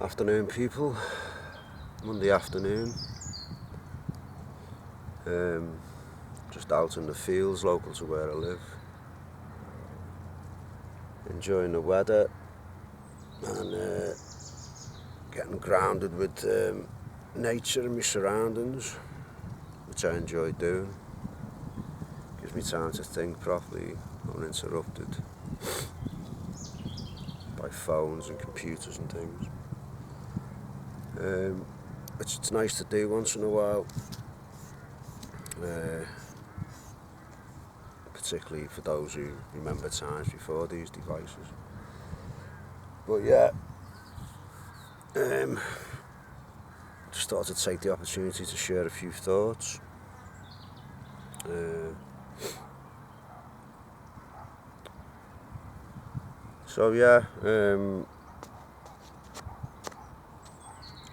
Afternoon, people. Monday afternoon. Just out in the fields local to where I live. Enjoying the weather and getting grounded with nature and my surroundings, which I enjoy doing. Gives me time to think properly, uninterrupted by phones and computers and things. Which it's nice to do once in a while, particularly for those who remember times before these devices. But yeah, just thought I'd take the opportunity to share a few thoughts.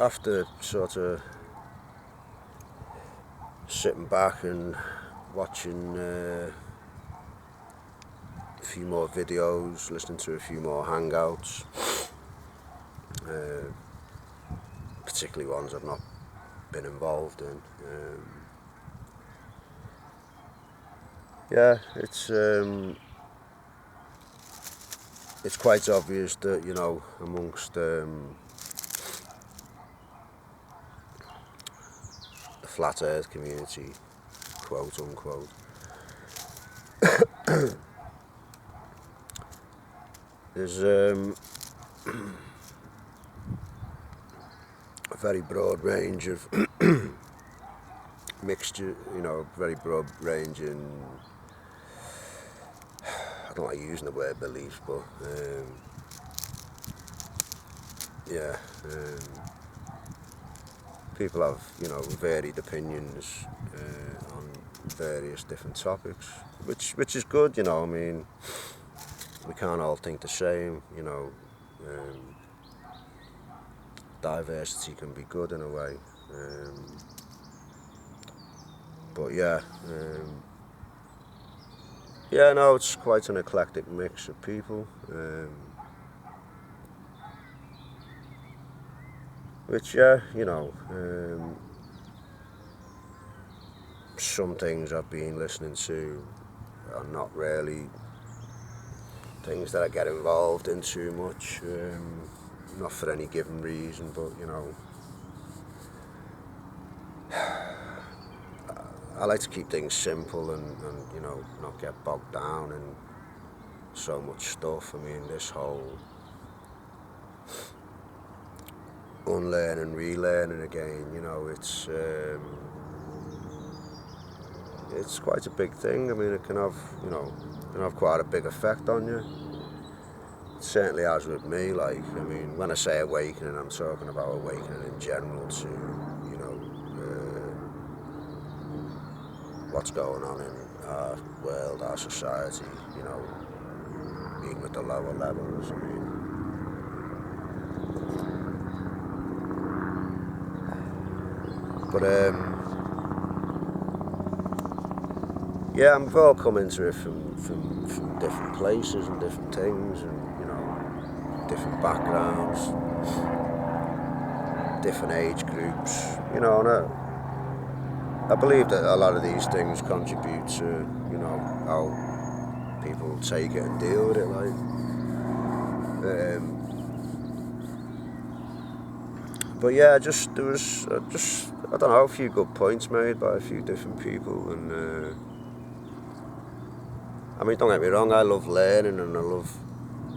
After sort of sitting back and watching a few more videos, listening to a few more hangouts, particularly ones I've not been involved in. It's quite obvious that, amongst the flat earth community, quote unquote, there's a very broad range of mixture, very broad range in, I don't like using the word belief, but people have, varied opinions on various different topics, which is good, we can't all think the same, diversity can be good in a way, it's quite an eclectic mix of people, some things I've been listening to are not really things that I get involved in too much, not for any given reason, but I like to keep things simple and not get bogged down in so much stuff. I mean, this whole unlearning, relearning again, it's quite a big thing. I mean, it can have quite a big effect on you. It certainly has with me. When I say awakening, I'm talking about awakening in general to, what's going on in our world, our society, even with the lower levels. We've all come into it from different places and different things, and different backgrounds, different age groups, and I believe that a lot of these things contribute to, how people take it and deal with it, there was I don't know, a few good points made by a few different people, and don't get me wrong, I love learning and I love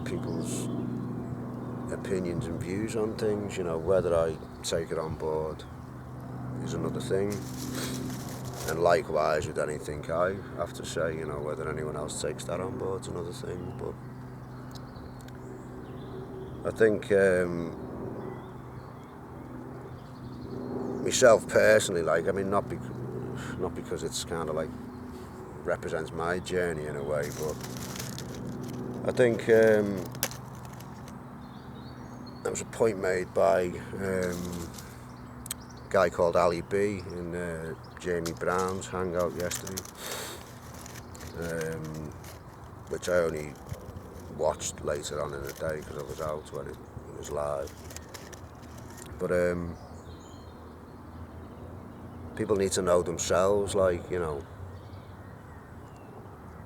people's opinions and views on things, whether I take it on board is another thing, and likewise with anything I have to say, whether anyone else takes that on board is another thing. But I think myself personally, not because it's kind of represents my journey in a way, but I think there was a point made by a guy called Ali B in Jamie Brown's hangout yesterday, which I only watched later on in the day because I was out when it was live. But people need to know themselves, like,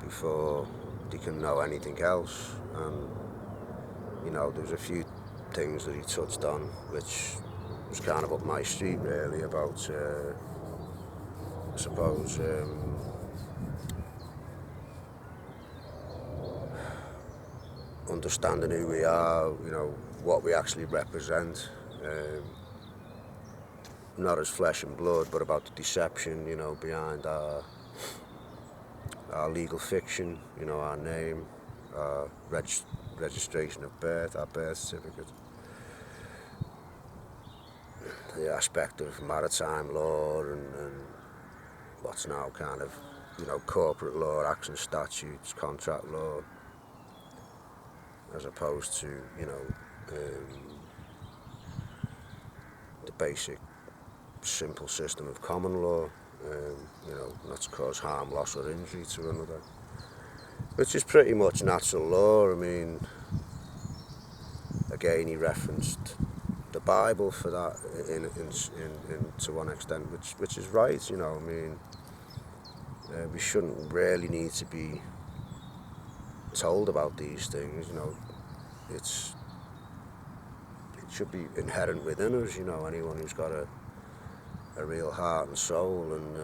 before they can know anything else. And there's a few things that he touched on, which was kind of up my street, really, about, I suppose, understanding who we are, what we actually represent, not as flesh and blood, but about the deception, behind our legal fiction, our name, our registration of birth, our birth certificate, the aspect of maritime law and what's now kind of, corporate law, acts and statutes, contract law, as opposed to, the basic, simple system of common law, not to cause harm, loss or injury to another, which is pretty much natural law. I mean, again, he referenced the Bible for that in to one extent, which is right. I mean, we shouldn't really need to be told about these things. It should be inherent within us. Anyone who's got a real heart and soul, and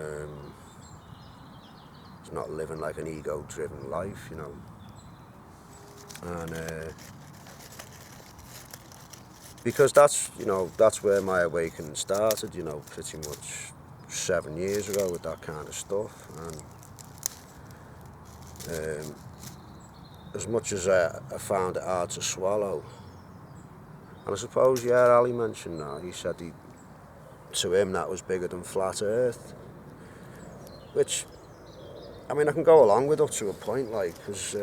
is not living like an ego-driven life. And because that's where my awakening started. Pretty much 7 years ago with that kind of stuff. And as much as I found it hard to swallow, and I suppose, Ali mentioned that. He said to him that was bigger than flat Earth, which, I mean, I can go along with up to a point, like, because,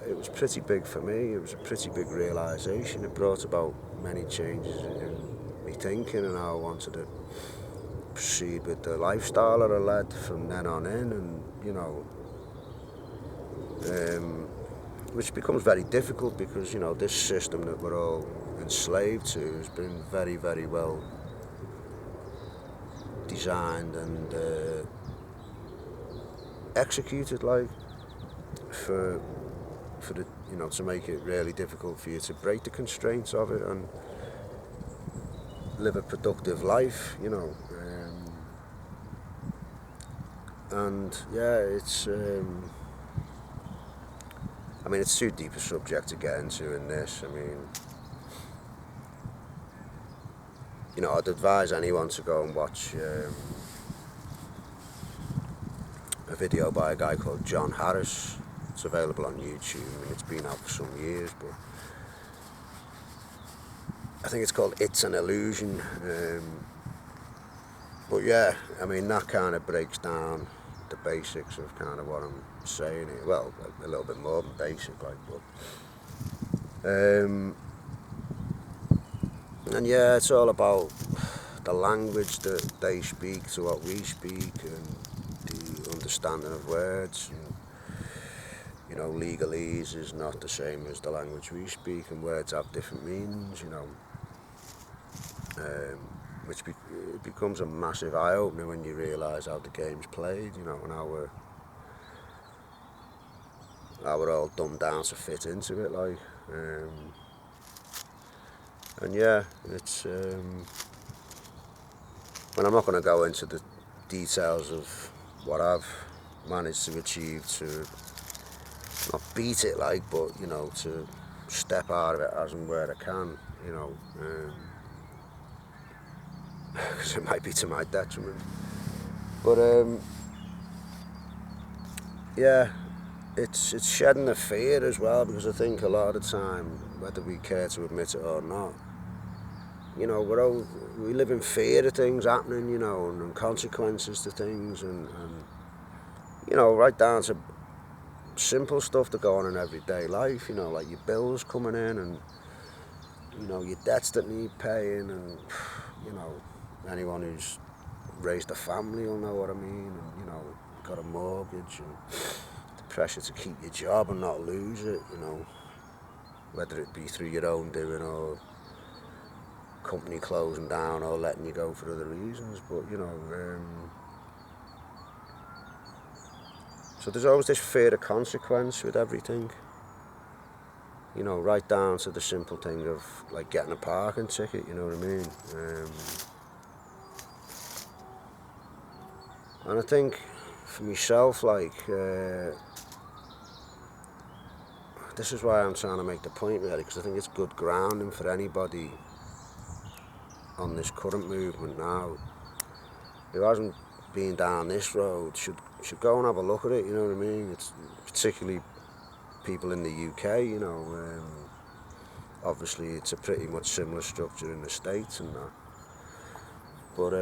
it was pretty big for me. It was a pretty big realisation. It brought about many changes in me thinking and how I wanted to proceed with the lifestyle that I led from then on in, and which becomes very difficult because this system that we're all enslaved to has been very, very well designed and executed, like, for the to make it really difficult for you to break the constraints of it and live a productive life. And yeah, it's I mean, it's too deep a subject to get into in this. I mean, I'd advise anyone to go and watch a video by a guy called John Harris. It's available on YouTube. I mean, it's been out for some years, but I think it's called It's an Illusion. But yeah, I mean, that kind of breaks down the basics of kind of what I'm saying here. Well, a little bit more than basic, like, but and yeah, it's all about the language that they speak to what we speak, and the understanding of words. And, legalese is not the same as the language we speak, and words have different meanings. Which it becomes a massive eye-opener when you realise how the game's played, and how we're all dumbed down to fit into it, like. And yeah, it's. Well, I'm not going to go into the details of what I've managed to achieve to not beat it, like, but to step out of it as and where I can, because it might be to my detriment. But yeah, it's shedding the fear as well, because I think a lot of the time, whether we care to admit it or not, we live in fear of things happening, and consequences to things, and right down to simple stuff that go on in everyday life, like your bills coming in, and your debts that need paying, and anyone who's raised a family will know what I mean, and got a mortgage, and the pressure to keep your job and not lose it, whether it be through your own doing or company closing down or letting you go for other reasons. But so there's always this fear of consequence with everything. Right down to the simple thing of like getting a parking ticket, you know what I mean? And I think for myself, this is why I'm trying to make the point really, because I think it's good grounding for anybody on this current movement now who hasn't been down this road should go and have a look at it, you know what I mean? It's particularly people in the UK, obviously it's a pretty much similar structure in the States and that, but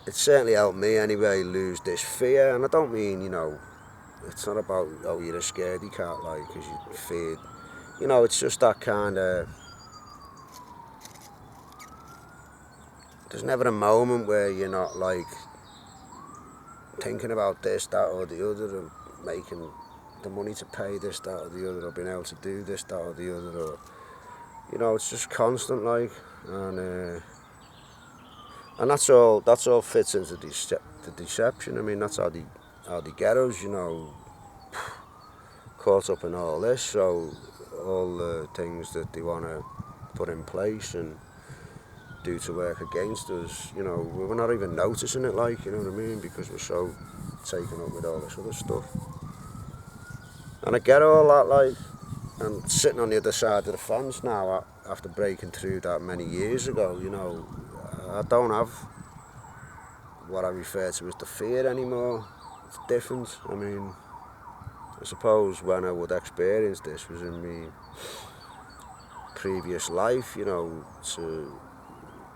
it certainly helped me anyway lose this fear. And I don't mean, it's not about, oh, you're a scaredy cat, like, because you feared, it's just that kind of, there's never a moment where you're not like thinking about this, that or the other, and making the money to pay this, that or the other, or being able to do this, that or the other, or it's just constant, like, and that's all fits into the deception. I mean, that's how they get us, caught up in all this. So all the things that they want to put in place and do to work against us, we're not even noticing it, like, you know what I mean, because we're so taken up with all this other stuff. And I get all that, like, and sitting on the other side of the fence now after breaking through that many years ago, I don't have what I refer to as the fear anymore. It's different. I mean, I suppose when I would experience this was in my previous life, to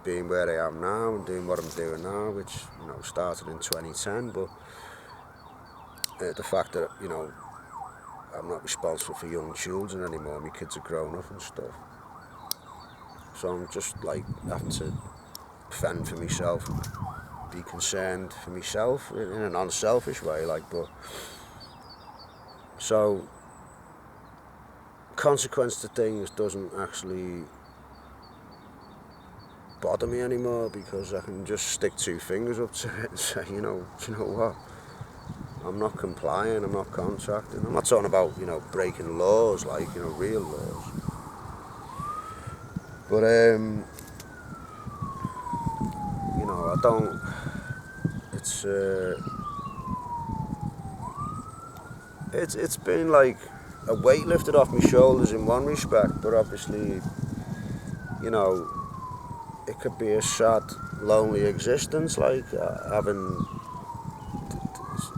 being where I am now and doing what I'm doing now, which, started in 2010, but the fact that, I'm not responsible for young children anymore, my kids are grown up and stuff. So I'm just like having to fend for myself, be concerned for myself in a non-selfish way, like, but so consequence to things doesn't actually bother me anymore, because I can just stick two fingers up to it and say, do you know what, I'm not complying, I'm not contracting. I'm not talking about, breaking laws, like, real laws, but I don't, it's been like a weight lifted off my shoulders in one respect, but obviously, it could be a sad, lonely existence, like having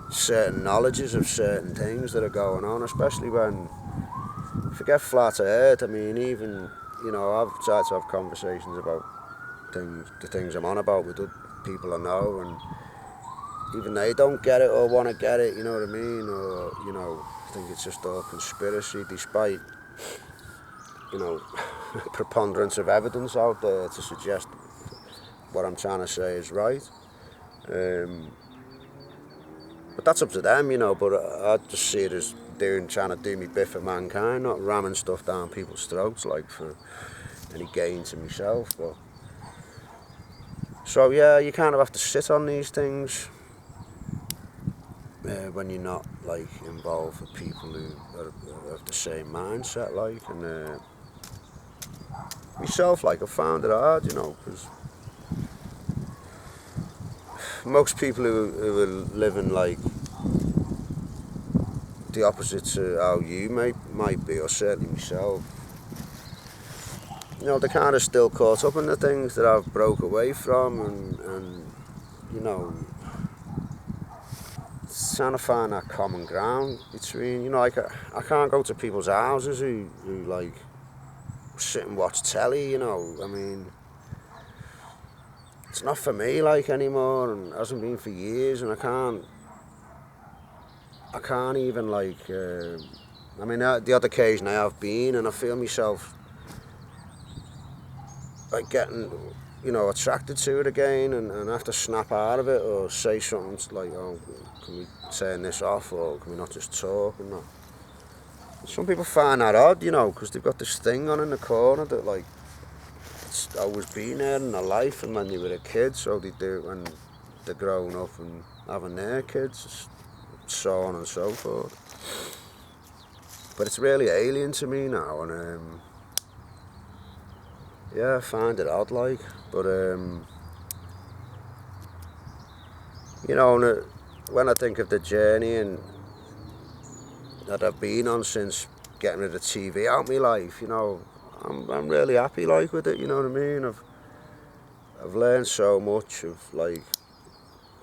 certain knowledges of certain things that are going on, especially when, forget flat earth, I mean, even, I've tried to have conversations about the things I'm on about with other people I know, and even they don't get it or want to get it, you know what I mean, or, think it's just all conspiracy, despite, preponderance of evidence out there to suggest what I'm trying to say is right. But that's up to them, but I just see it as trying to do me bit for mankind, not ramming stuff down people's throats, like, for any gain to myself. But so yeah, you kind of have to sit on these things when you're not, like, involved with people who are of the same mindset, like, and myself, like, I found it hard, because most people who are living, like, the opposite to how you might be, or certainly myself, they're kind of still caught up in the things that I've broke away from, and trying to find that common ground between, like, I can't go to people's houses who like, sit and watch telly, I mean, it's not for me, like, anymore, and hasn't been for years, and I can't even, like, I mean, the odd occasion I have been, and I feel myself, like, getting attracted to it again and have to snap out of it or say something like, oh, can we turn this off or can we not just talk and that. Some people find that odd, because they've got this thing on in the corner that, like, it's always been there in their life and when they were a kid, so they do when they're growing up and having their kids, so on and so forth. But it's really alien to me now, and yeah, I find it odd, like, but when I think of the journey and that I've been on since getting rid of TV out of my life, I'm really happy, like, with it. You know what I mean? I've learned so much. Of, like,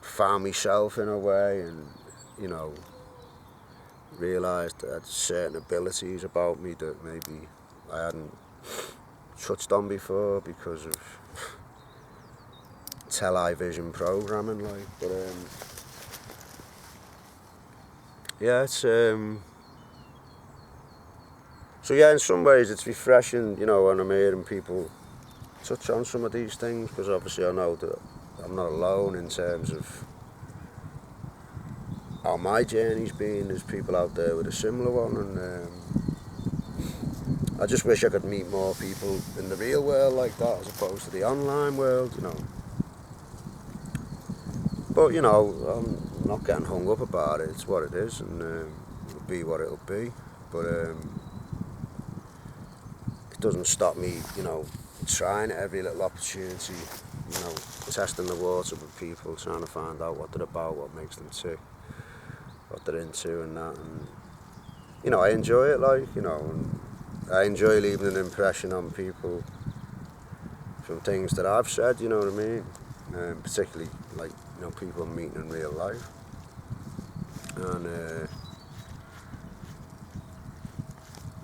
found myself in a way, and realised that I had certain abilities about me that maybe I hadn't touched on before because of television programming, like. But yeah, it's so yeah, in some ways it's refreshing, when I'm hearing people touch on some of these things, because obviously I know that I'm not alone in terms of how my journey's been. There's people out there with a similar one, and I just wish I could meet more people in the real world like that as opposed to the online world, But, I'm not getting hung up about it. It's what it is, and it'll be what it'll be. But it doesn't stop me, trying at every little opportunity, testing the water with people, trying to find out what they're about, what makes them tick, what they're into and that. And, I enjoy it, like, and I enjoy leaving an impression on people from things that I've said, you know what I mean? Particularly, like, people I'm meeting in real life. And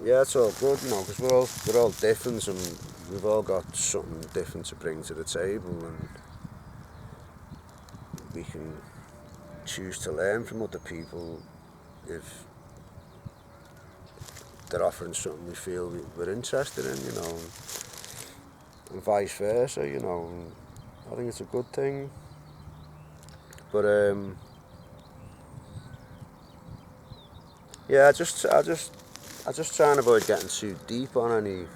yeah, it's all good, because we're all different, and we've all got something different to bring to the table, and we can choose to learn from other people if they're offering something we feel we're interested in, and vice versa, and I think it's a good thing. But yeah, I just try and avoid getting too deep on any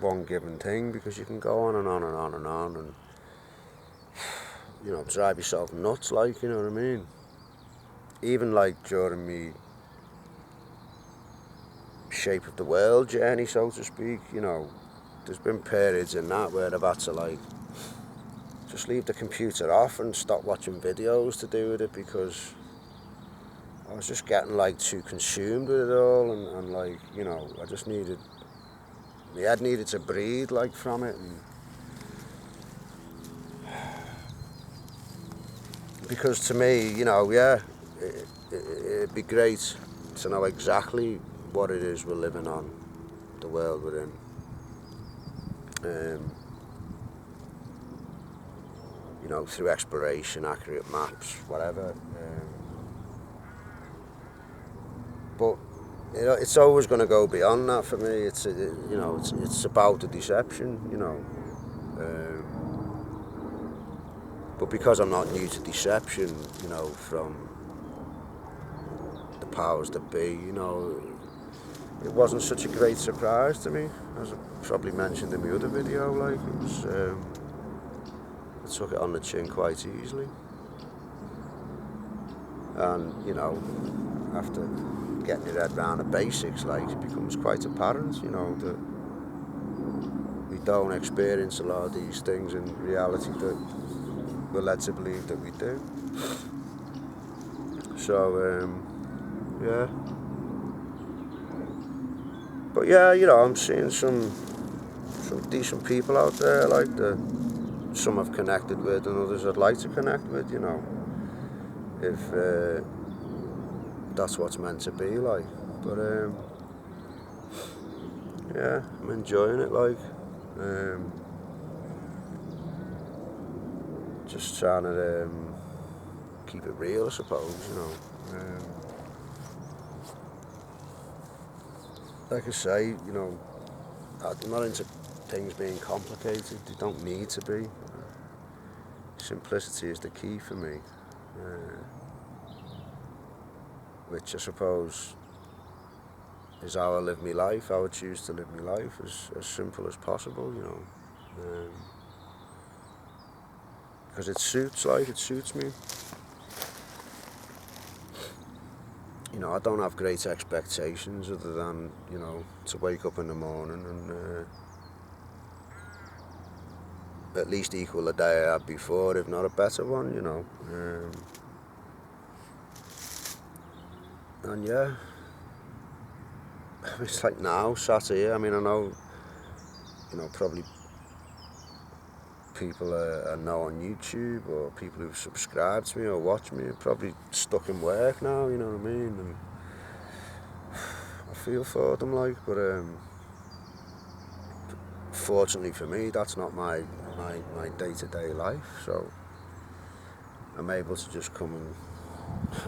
one given thing, because you can go on and on and on and on, and drive yourself nuts, like, you know what I mean? Even like during me shape of the world journey, so to speak, there's been periods in that where I've had to, like, just leave the computer off and stop watching videos to do with it, because I was just getting, like, too consumed with it all, and like, I just needed, my head needed to breathe, like, from it. And because to me, yeah, it'd be great to know exactly what it is we're living on, the world we're in. Through exploration, accurate maps, whatever. But it's always going to go beyond that for me. It's about the deception, But because I'm not new to deception, from the powers that be, it wasn't such a great surprise to me, as I probably mentioned in the other video. Like, it was, I took it on the chin quite easily, and after getting your head around the basics, like, it becomes quite apparent, that we don't experience a lot of these things in reality that we're led to believe that we do. So yeah, but yeah, I'm seeing some decent people out there, like, some I've connected with and others I'd like to connect with, if that's what's meant to be, like. But yeah, I'm enjoying it, like, just trying to keep it real, I suppose, like I say, I'm not into things being complicated. They don't need to be. Simplicity is the key for me, which I suppose is how I live my life, how I choose to live my life, as simple as possible, you know. Because it suits me. You know, I don't have great expectations other than, you know, to wake up in the morning and at least equal the day I had before, if not a better one, you know. And yeah, it's like now, sat here, I mean, I know, you know, probably people I know on YouTube or people who've subscribed to me or watch me are probably stuck in work now, you know what I mean? And I feel for them, like, but fortunately for me, that's not my day-to-day life, so I'm able to just come and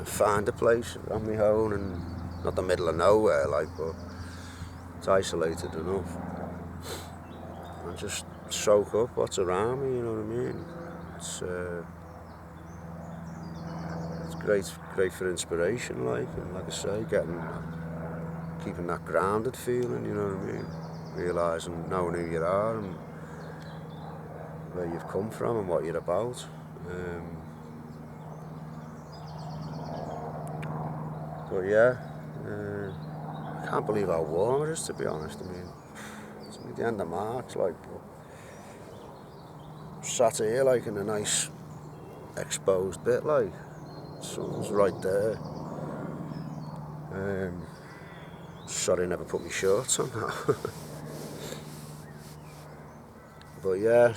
find a place on my own, and not the middle of nowhere, like, but it's isolated enough, and just soak up what's around me, you know what I mean? It's great for inspiration, like, and like I say, keeping that grounded feeling, you know what I mean? Realising, knowing who you are and where you've come from and what you're about. But yeah, I can't believe how warm it is, to be honest. I mean, it's only the end of March, like, but sat here, like, in a nice exposed bit, like, sun's right there. Sorry I never put my shorts on now. But yeah,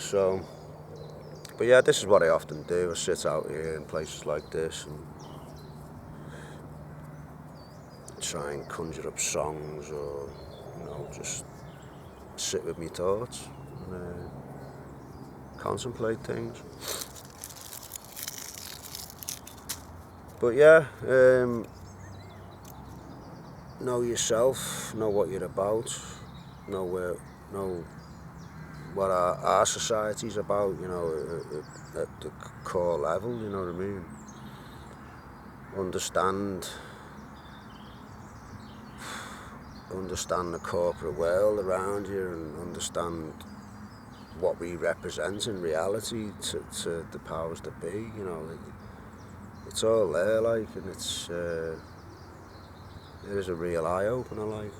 this is what I often do. I sit out here in places like this and try and conjure up songs, or, you know, just sit with my thoughts and contemplate things. But yeah, know yourself, know what you're about, know what our society's about, you know, at the core level, you know what I mean? Understand the corporate world around you, and understand what we represent in reality to the powers that be, you know. It's all there, like, and it is a real eye-opener, like.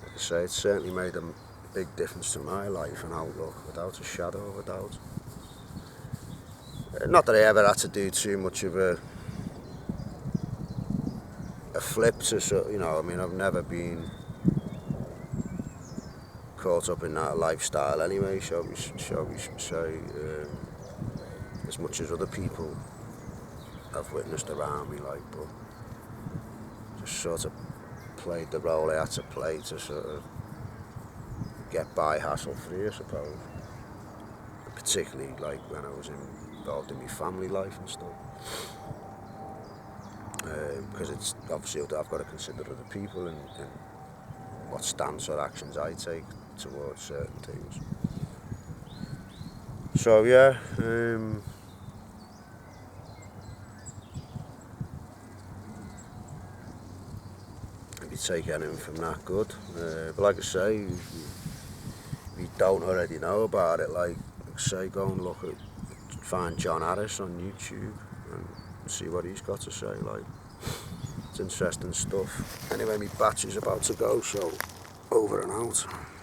Like I say, it's certainly made a big difference to my life and outlook, without a shadow of a doubt. Not that I ever had to do too much of a flip to, you know, I mean, I've never been caught up in that lifestyle anyway, shall we say, as much as other people I've witnessed around me, like, but just sort of played the role I had to play to sort of get by hassle-free, I suppose. Particularly, like, when I was involved in my family life and stuff. Because it's obviously I've got to consider other people and what stance or actions I take towards certain things. So yeah, if you take anything from that, good. But like I say, if you don't already know about it, like I say, go and find John Harris on YouTube and see what he's got to say, like. It's interesting stuff. Anyway, my battery's about to go, so over and out.